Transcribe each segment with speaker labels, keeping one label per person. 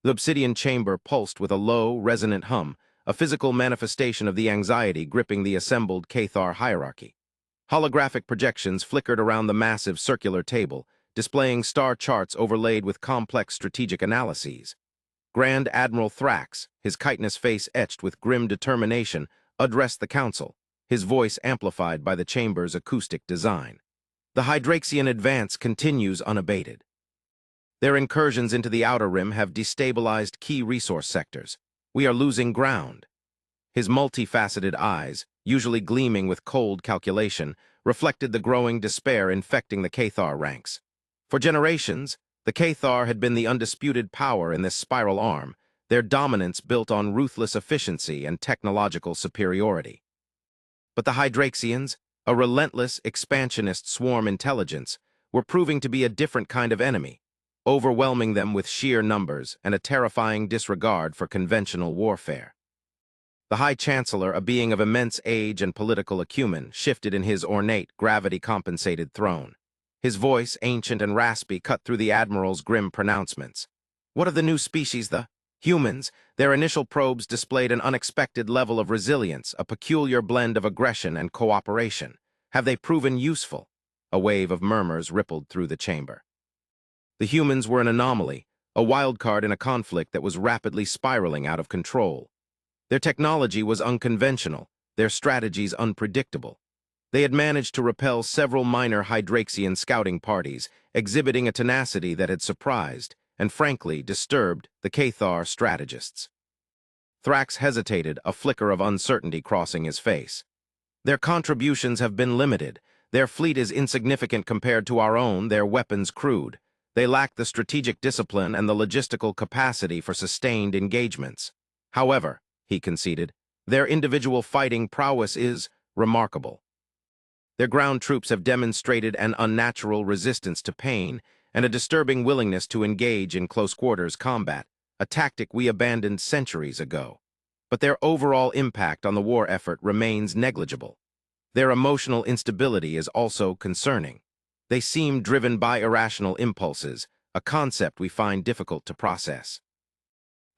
Speaker 1: The obsidian chamber pulsed with a low, resonant hum, a physical manifestation of the anxiety gripping the assembled Cathar hierarchy. Holographic projections flickered around the massive circular table, displaying star charts overlaid with complex strategic analyses. Grand Admiral Thrax, his chitinous face etched with grim determination, addressed the council, his voice amplified by the chamber's acoustic design. The Hydraxian advance continues unabated. Their incursions into the Outer Rim have destabilized key resource sectors. We are losing ground. His multifaceted eyes, usually gleaming with cold calculation, reflected the growing despair infecting the Cathar ranks. For generations, the Cathar had been the undisputed power in this spiral arm, their dominance built on ruthless efficiency and technological superiority. But the Hydraxians, a relentless, expansionist swarm intelligence, were proving to be a different kind of enemy, overwhelming them with sheer numbers and a terrifying disregard for conventional warfare. The High Chancellor, a being of immense age and political acumen, shifted in his ornate, gravity-compensated throne. His voice, ancient and raspy, cut through the Admiral's grim pronouncements. What of the new species, the humans? Their initial probes displayed an unexpected level of resilience, a peculiar blend of aggression and cooperation. Have they proven useful? A wave of murmurs rippled through the chamber. The humans were an anomaly, a wildcard in a conflict that was rapidly spiraling out of control. Their technology was unconventional, their strategies unpredictable. They had managed to repel several minor Hydraxian scouting parties, exhibiting a tenacity that had surprised and, frankly, disturbed the Cathar strategists. Thrax hesitated, a flicker of uncertainty crossing his face. Their contributions have been limited. Their fleet is insignificant compared to our own, their weapons crude. They lack the strategic discipline and the logistical capacity for sustained engagements. However, he conceded, their individual fighting prowess is remarkable. Their ground troops have demonstrated an unnatural resistance to pain and a disturbing willingness to engage in close-quarters combat, a tactic we abandoned centuries ago. But their overall impact on the war effort remains negligible. Their emotional instability is also concerning. They seem driven by irrational impulses, a concept we find difficult to process.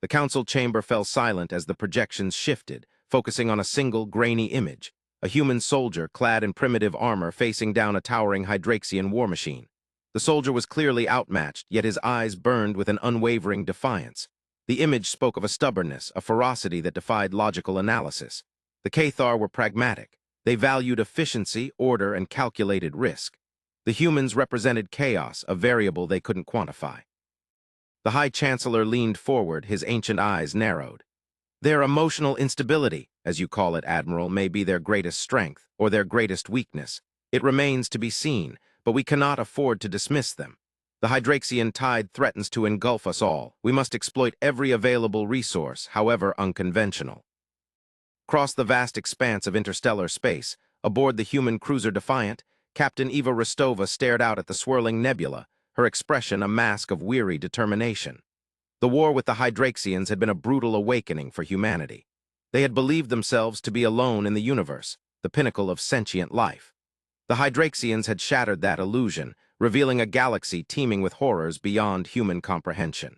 Speaker 1: The council chamber fell silent as the projections shifted, focusing on a single grainy image, a human soldier clad in primitive armor facing down a towering Hydraxian war machine. The soldier was clearly outmatched, yet his eyes burned with an unwavering defiance. The image spoke of a stubbornness, a ferocity that defied logical analysis. The Cathar were pragmatic. They valued efficiency, order, and calculated risk. The humans represented chaos, a variable they couldn't quantify. The High Chancellor leaned forward, his ancient eyes narrowed. Their emotional instability, as you call it, Admiral, may be their greatest strength, or their greatest weakness. It remains to be seen, but we cannot afford to dismiss them. The Hydraxian tide threatens to engulf us all. We must exploit every available resource, however unconventional. Across the vast expanse of interstellar space, aboard the human cruiser Defiant, Captain Eva Rostova stared out at the swirling nebula, her expression a mask of weary determination. The war with the Hydraxians had been a brutal awakening for humanity. They had believed themselves to be alone in the universe, the pinnacle of sentient life. The Hydraxians had shattered that illusion, revealing a galaxy teeming with horrors beyond human comprehension.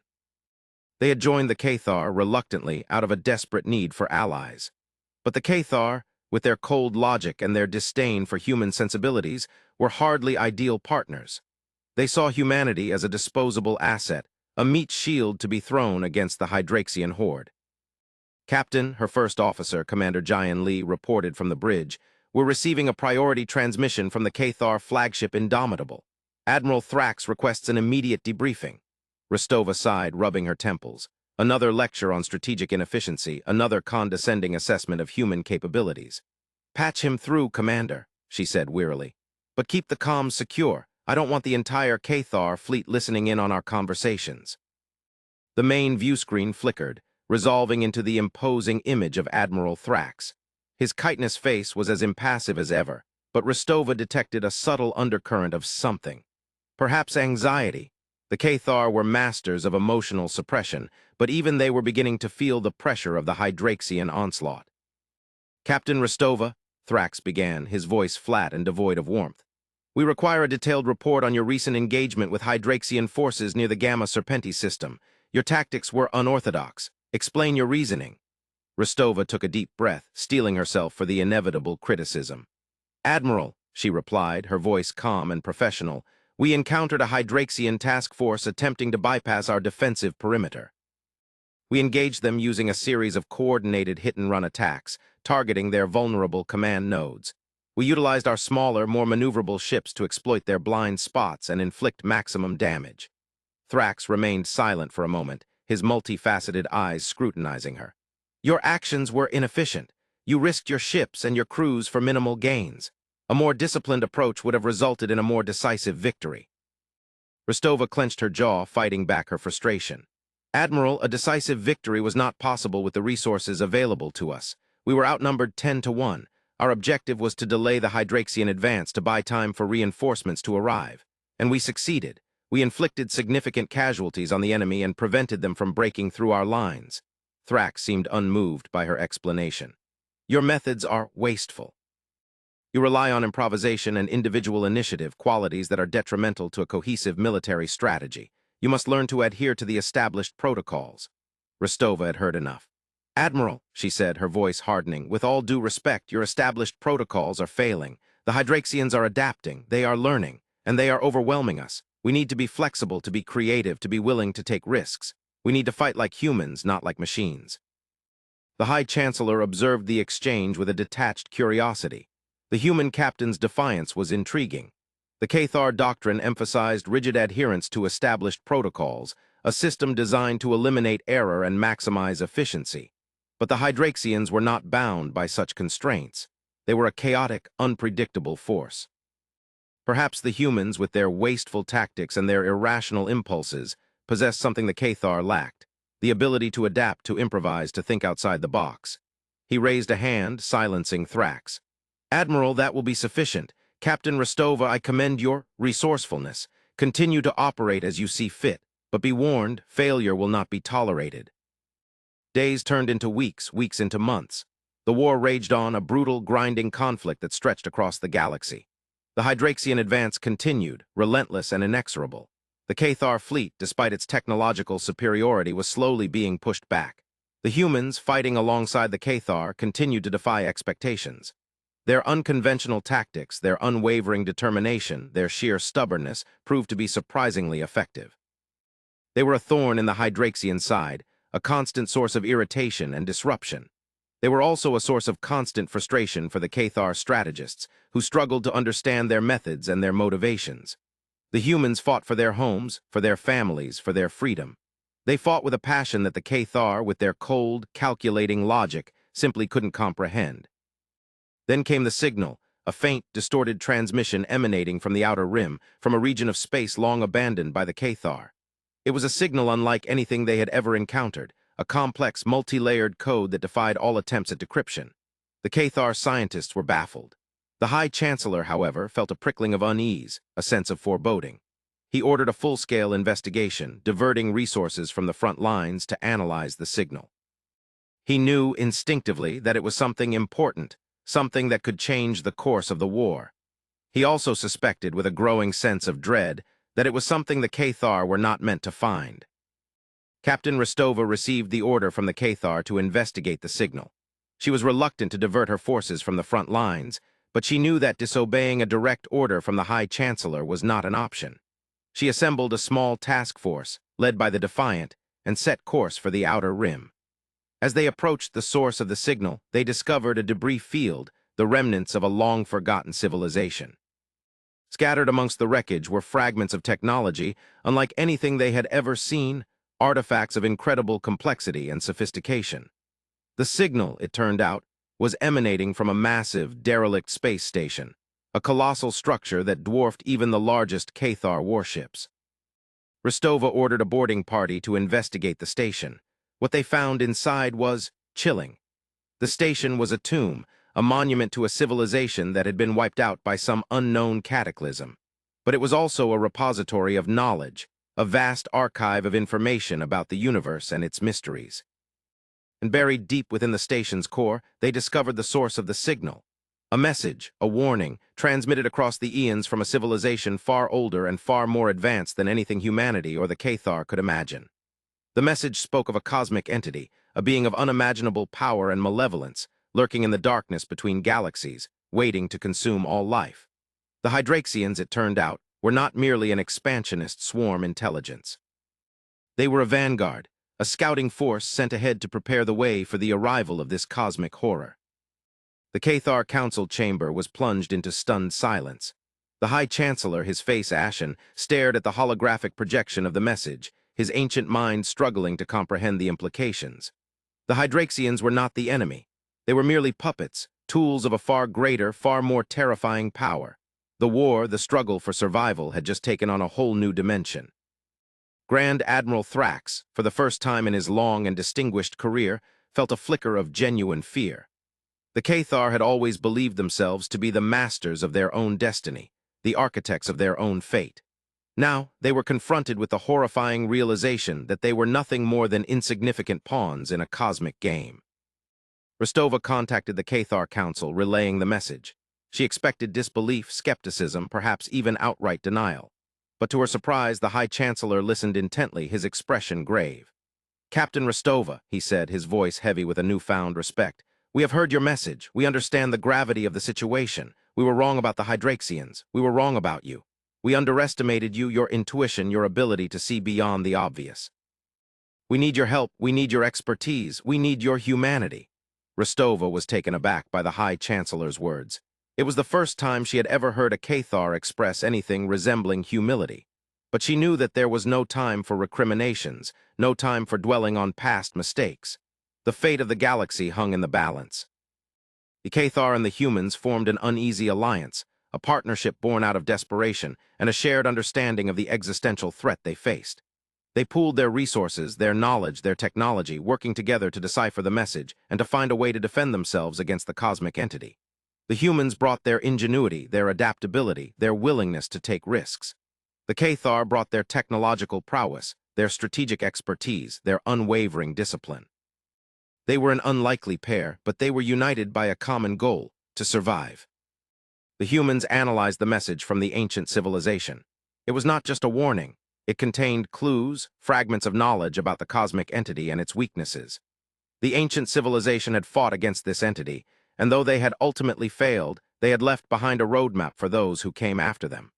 Speaker 1: They had joined the Cathar reluctantly out of a desperate need for allies. But the Cathar, with their cold logic and their disdain for human sensibilities, were hardly ideal partners. They saw humanity as a disposable asset, a meat shield to be thrown against the Hydraxian horde. Captain, her first officer, Commander Jian Li, reported from the bridge, were receiving a priority transmission from the Cathar flagship Indomitable. Admiral Thrax requests an immediate debriefing. Rostova sighed, rubbing her temples. Another lecture on strategic inefficiency, another condescending assessment of human capabilities. Patch him through, Commander, she said wearily. But keep the comms secure. I don't want the entire Cathar fleet listening in on our conversations. The main view screen flickered, resolving into the imposing image of Admiral Thrax. His chitinous face was as impassive as ever, but Rostova detected a subtle undercurrent of something. Perhaps anxiety. The Cathar were masters of emotional suppression, but even they were beginning to feel the pressure of the Hydraxian onslaught. Captain Rostova, Thrax began, his voice flat and devoid of warmth. We require a detailed report on your recent engagement with Hydraxian forces near the Gamma Serpenti system. Your tactics were unorthodox. Explain your reasoning." Rostova took a deep breath, steeling herself for the inevitable criticism. "Admiral," she replied, her voice calm and professional, "we encountered a Hydraxian task force attempting to bypass our defensive perimeter. We engaged them using a series of coordinated hit-and-run attacks, targeting their vulnerable command nodes. We utilized our smaller, more maneuverable ships to exploit their blind spots and inflict maximum damage." Thrax remained silent for a moment, his multifaceted eyes scrutinizing her. "Your actions were inefficient. You risked your ships and your crews for minimal gains. A more disciplined approach would have resulted in a more decisive victory." Rostova clenched her jaw, fighting back her frustration. "Admiral, a decisive victory was not possible with the resources available to us. We were outnumbered 10-1. Our objective was to delay the Hydraxian advance to buy time for reinforcements to arrive. And we succeeded. We inflicted significant casualties on the enemy and prevented them from breaking through our lines." Thrax seemed unmoved by her explanation. "Your methods are wasteful. You rely on improvisation and individual initiative, qualities that are detrimental to a cohesive military strategy. You must learn to adhere to the established protocols." Rostova had heard enough. "Admiral," she said, her voice hardening, "with all due respect, your established protocols are failing. The Hydraxians are adapting, they are learning, and they are overwhelming us. We need to be flexible, to be creative, to be willing to take risks. We need to fight like humans, not like machines." The High Chancellor observed the exchange with a detached curiosity. The human captain's defiance was intriguing. The Cathar doctrine emphasized rigid adherence to established protocols, a system designed to eliminate error and maximize efficiency. But the Hydraxians were not bound by such constraints. They were a chaotic, unpredictable force. Perhaps the humans, with their wasteful tactics and their irrational impulses, possessed something the Cathar lacked: the ability to adapt, to improvise, to think outside the box. He raised a hand, silencing Thrax. "Admiral, that will be sufficient. Captain Rostova, I commend your resourcefulness. Continue to operate as you see fit, but be warned, failure will not be tolerated." Days turned into weeks, weeks into months. The war raged on, a brutal, grinding conflict that stretched across the galaxy. The Hydraxian advance continued, relentless and inexorable. The Cathar fleet, despite its technological superiority, was slowly being pushed back. The humans, fighting alongside the Cathar, continued to defy expectations. Their unconventional tactics, their unwavering determination, their sheer stubbornness proved to be surprisingly effective. They were a thorn in the Hydraxian side, a constant source of irritation and disruption. They were also a source of constant frustration for the Cathar strategists, who struggled to understand their methods and their motivations. The humans fought for their homes, for their families, for their freedom. They fought with a passion that the Cathar, with their cold, calculating logic, simply couldn't comprehend. Then came the signal, a faint, distorted transmission emanating from the outer rim, from a region of space long abandoned by the Cathar. It was a signal unlike anything they had ever encountered, a complex, multi-layered code that defied all attempts at decryption. The Cathar scientists were baffled. The High Chancellor, however, felt a prickling of unease, a sense of foreboding. He ordered a full-scale investigation, diverting resources from the front lines to analyze the signal. He knew instinctively that it was something important, something that could change the course of the war. He also suspected, with a growing sense of dread, that it was something the Cathar were not meant to find. Captain Rostova received the order from the Cathar to investigate the signal. She was reluctant to divert her forces from the front lines, but she knew that disobeying a direct order from the High Chancellor was not an option. She assembled a small task force, led by the Defiant, and set course for the outer rim. As they approached the source of the signal, they discovered a debris field, the remnants of a long-forgotten civilization. Scattered amongst the wreckage were fragments of technology unlike anything they had ever seen, artifacts of incredible complexity and sophistication. The signal, it turned out, was emanating from a massive, derelict space station, a colossal structure that dwarfed even the largest Cathar warships. Rostova ordered a boarding party to investigate the station. What they found inside was chilling. The station was a tomb, a monument to a civilization that had been wiped out by some unknown cataclysm. But it was also a repository of knowledge, a vast archive of information about the universe and its mysteries. And buried deep within the station's core, they discovered the source of the signal. A message, a warning, transmitted across the eons from a civilization far older and far more advanced than anything humanity or the Cathar could imagine. The message spoke of a cosmic entity, a being of unimaginable power and malevolence, lurking in the darkness between galaxies, waiting to consume all life. The Hydraxians, it turned out, were not merely an expansionist swarm intelligence. They were a vanguard, a scouting force sent ahead to prepare the way for the arrival of this cosmic horror. The Cathar Council chamber was plunged into stunned silence. The High Chancellor, his face ashen, stared at the holographic projection of the message, his ancient mind struggling to comprehend the implications. The Hydraxians were not the enemy. They were merely puppets, tools of a far greater, far more terrifying power. The war, the struggle for survival, had just taken on a whole new dimension. Grand Admiral Thrax, for the first time in his long and distinguished career, felt a flicker of genuine fear. The Cathar had always believed themselves to be the masters of their own destiny, the architects of their own fate. Now, they were confronted with the horrifying realization that they were nothing more than insignificant pawns in a cosmic game. Rostova contacted the Cathar Council, relaying the message. She expected disbelief, skepticism, perhaps even outright denial. But to her surprise, the High Chancellor listened intently, his expression grave. "Captain Rostova," he said, his voice heavy with a newfound respect, "we have heard your message. We understand the gravity of the situation. We were wrong about the Hydraxians. We were wrong about you. We underestimated you, your intuition, your ability to see beyond the obvious. We need your help. We need your expertise. We need your humanity." Rostova was taken aback by the High Chancellor's words. It was the first time she had ever heard a Cathar express anything resembling humility. But she knew that there was no time for recriminations, no time for dwelling on past mistakes. The fate of the galaxy hung in the balance. The Cathar and the humans formed an uneasy alliance, a partnership born out of desperation and a shared understanding of the existential threat they faced. They pooled their resources, their knowledge, their technology, working together to decipher the message and to find a way to defend themselves against the cosmic entity. The humans brought their ingenuity, their adaptability, their willingness to take risks. The Cathar brought their technological prowess, their strategic expertise, their unwavering discipline. They were an unlikely pair, but they were united by a common goal: to survive. The humans analyzed the message from the ancient civilization. It was not just a warning. It contained clues, fragments of knowledge about the cosmic entity and its weaknesses. The ancient civilization had fought against this entity, and though they had ultimately failed, they had left behind a roadmap for those who came after them.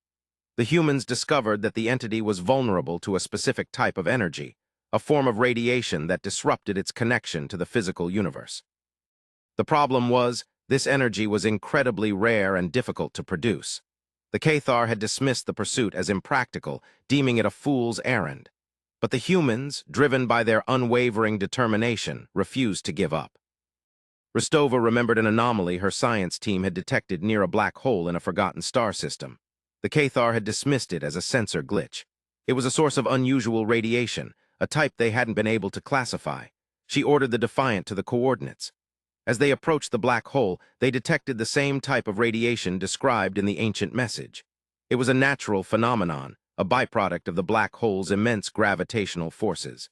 Speaker 1: The humans discovered that the entity was vulnerable to a specific type of energy, a form of radiation that disrupted its connection to the physical universe. The problem was, this energy was incredibly rare and difficult to produce. The Cathar had dismissed the pursuit as impractical, deeming it a fool's errand. But the humans, driven by their unwavering determination, refused to give up. Rostova remembered an anomaly her science team had detected near a black hole in a forgotten star system. The Cathar had dismissed it as a sensor glitch. It was a source of unusual radiation, a type they hadn't been able to classify. She ordered the Defiant to the coordinates. As they approached the black hole, they detected the same type of radiation described in the ancient message. It was a natural phenomenon, a byproduct of the black hole's immense gravitational forces.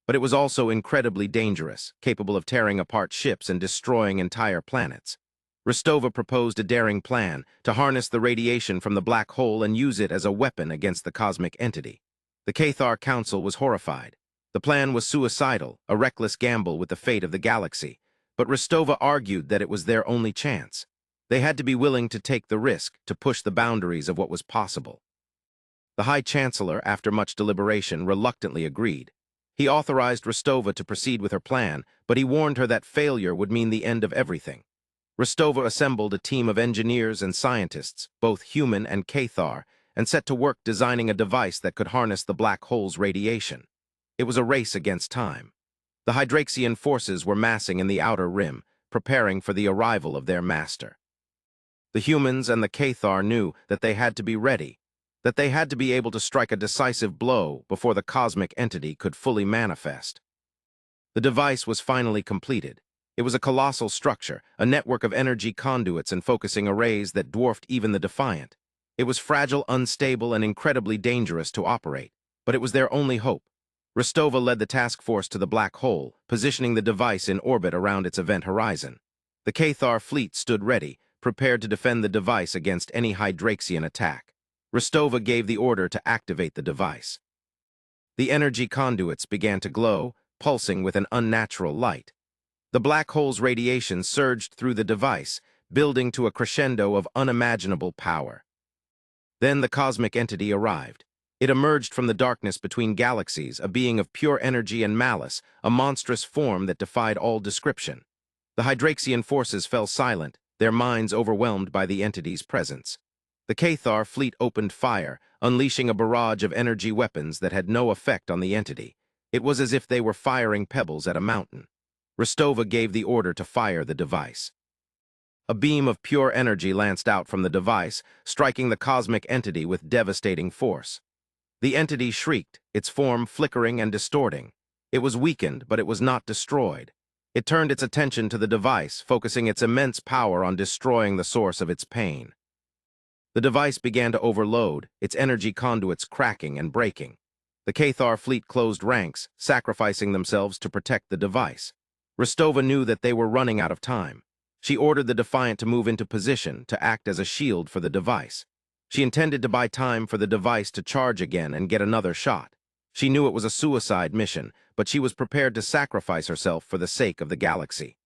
Speaker 1: But it was also incredibly dangerous, capable of tearing apart ships and destroying entire planets. Rostova proposed a daring plan: to harness the radiation from the black hole and use it as a weapon against the cosmic entity. The Cathar Council was horrified. The plan was suicidal, a reckless gamble with the fate of the galaxy. But Rostova argued that it was their only chance. They had to be willing to take the risk, to push the boundaries of what was possible. The High Chancellor, after much deliberation, reluctantly agreed. He authorized Rostova to proceed with her plan, but he warned her that failure would mean the end of everything. Rostova assembled a team of engineers and scientists, both human and Cathar, and set to work designing a device that could harness the black hole's radiation. It was a race against time. The Hydraxian forces were massing in the outer rim, preparing for the arrival of their master. The humans and the Cathar knew that they had to be ready, that they had to be able to strike a decisive blow before the cosmic entity could fully manifest. The device was finally completed. It was a colossal structure, a network of energy conduits and focusing arrays that dwarfed even the Defiant. It was fragile, unstable, and incredibly dangerous to operate, but it was their only hope. Rostova led the task force to the black hole, positioning the device in orbit around its event horizon. The Cathar fleet stood ready, prepared to defend the device against any Hydraxian attack. Rostova gave the order to activate the device. The energy conduits began to glow, pulsing with an unnatural light. The black hole's radiation surged through the device, building to a crescendo of unimaginable power. Then the cosmic entity arrived. It emerged from the darkness between galaxies, a being of pure energy and malice, a monstrous form that defied all description. The Hydraxian forces fell silent, their minds overwhelmed by the entity's presence. The Cathar fleet opened fire, unleashing a barrage of energy weapons that had no effect on the entity. It was as if they were firing pebbles at a mountain. Rostova gave the order to fire the device. A beam of pure energy lanced out from the device, striking the cosmic entity with devastating force. The entity shrieked, its form flickering and distorting. It was weakened, but it was not destroyed. It turned its attention to the device, focusing its immense power on destroying the source of its pain. The device began to overload, its energy conduits cracking and breaking. The Cathar fleet closed ranks, sacrificing themselves to protect the device. Rostova knew that they were running out of time. She ordered the Defiant to move into position to act as a shield for the device. She intended to buy time for the device to charge again and get another shot. She knew it was a suicide mission, but she was prepared to sacrifice herself for the sake of the galaxy.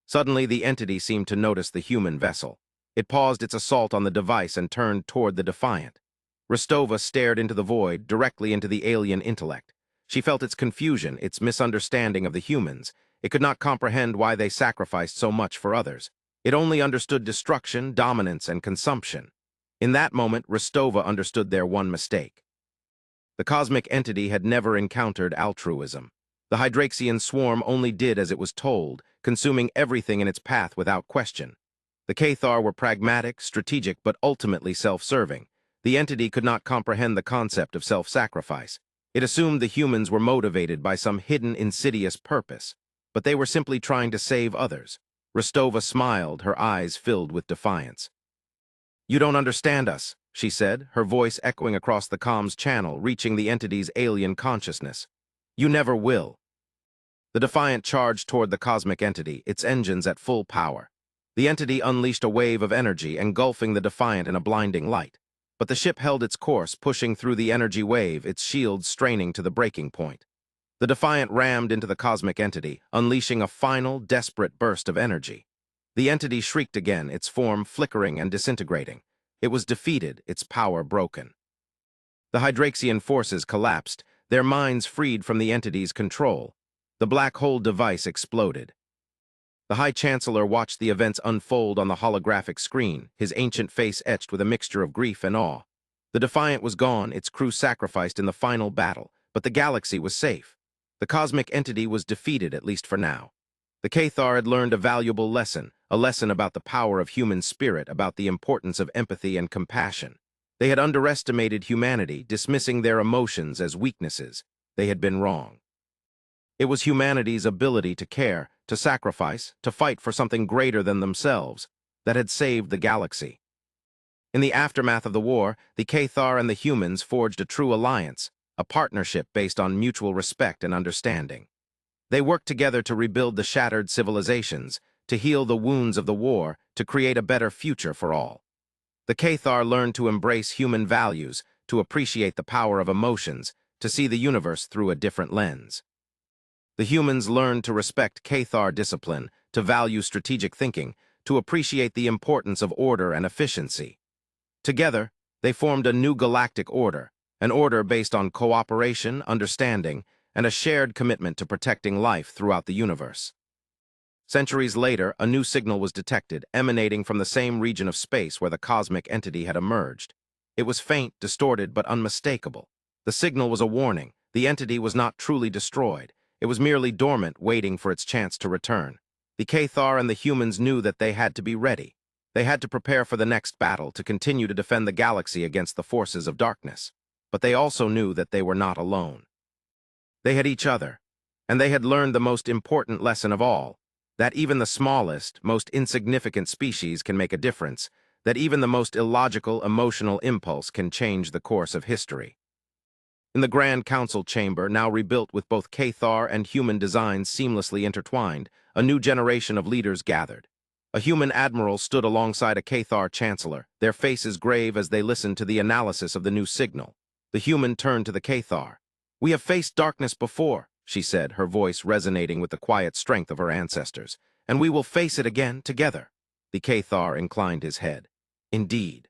Speaker 1: Suddenly, the entity seemed to notice the human vessel. It paused its assault on the device and turned toward the Defiant. Rostova stared into the void, directly into the alien intellect. She felt its confusion, its misunderstanding of the humans. It could not comprehend why they sacrificed so much for others. It only understood destruction, dominance, and consumption. In that moment, Rostova understood their one mistake. The cosmic entity had never encountered altruism. The Hydraxian swarm only did as it was told, consuming everything in its path without question. The Cathar were pragmatic, strategic, but ultimately self-serving. The entity could not comprehend the concept of self-sacrifice. It assumed the humans were motivated by some hidden, insidious purpose, but they were simply trying to save others. Rostova smiled, her eyes filled with defiance. "You don't understand us," she said, her voice echoing across the comms channel, reaching the entity's alien consciousness. "You never will." The Defiant charged toward the cosmic entity, its engines at full power. The entity unleashed a wave of energy, engulfing the Defiant in a blinding light. But the ship held its course, pushing through the energy wave, its shields straining to the breaking point. The Defiant rammed into the cosmic entity, unleashing a final, desperate burst of energy. The entity shrieked again, its form flickering and disintegrating. It was defeated, its power broken. The Hydraxian forces collapsed, their minds freed from the entity's control. The black hole device exploded. The High Chancellor watched the events unfold on the holographic screen, his ancient face etched with a mixture of grief and awe. The Defiant was gone, its crew sacrificed in the final battle, but the galaxy was safe. The cosmic entity was defeated, at least for now. The Cathar had learned a valuable lesson, a lesson about the power of human spirit, about the importance of empathy and compassion. They had underestimated humanity, dismissing their emotions as weaknesses. They had been wrong. It was humanity's ability to care, to sacrifice, to fight for something greater than themselves, that had saved the galaxy. In the aftermath of the war, the Cathar and the humans forged a true alliance, a partnership based on mutual respect and understanding. They worked together to rebuild the shattered civilizations, to heal the wounds of the war, to create a better future for all. The Cathar learned to embrace human values, to appreciate the power of emotions, to see the universe through a different lens. The humans learned to respect Cathar discipline, to value strategic thinking, to appreciate the importance of order and efficiency. Together, they formed a new galactic order, an order based on cooperation, understanding, and a shared commitment to protecting life throughout the universe. Centuries later, a new signal was detected, emanating from the same region of space where the cosmic entity had emerged. It was faint, distorted, but unmistakable. The signal was a warning. The entity was not truly destroyed. It was merely dormant, waiting for its chance to return. The Cathar and the humans knew that they had to be ready. They had to prepare for the next battle, to continue to defend the galaxy against the forces of darkness. But they also knew that they were not alone. They had each other, and they had learned the most important lesson of all, that even the smallest, most insignificant species can make a difference, that even the most illogical, emotional impulse can change the course of history. In the Grand Council chamber, now rebuilt with both Cathar and human designs seamlessly intertwined, a new generation of leaders gathered. A human admiral stood alongside a Cathar chancellor, their faces grave as they listened to the analysis of the new signal. The human turned to the Cathar. We have faced darkness before, she said, her voice resonating with the quiet strength of her ancestors, and we will face it again together. The Cathar inclined his head. Indeed.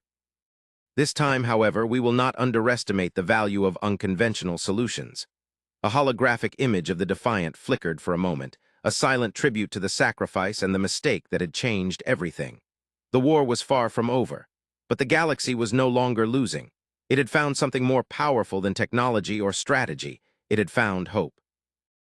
Speaker 1: This time, however, we will not underestimate the value of unconventional solutions. A holographic image of the Defiant flickered for a moment, a silent tribute to the sacrifice and the mistake that had changed everything. The war was far from over, but the galaxy was no longer losing. It had found something more powerful than technology or strategy. It had found hope.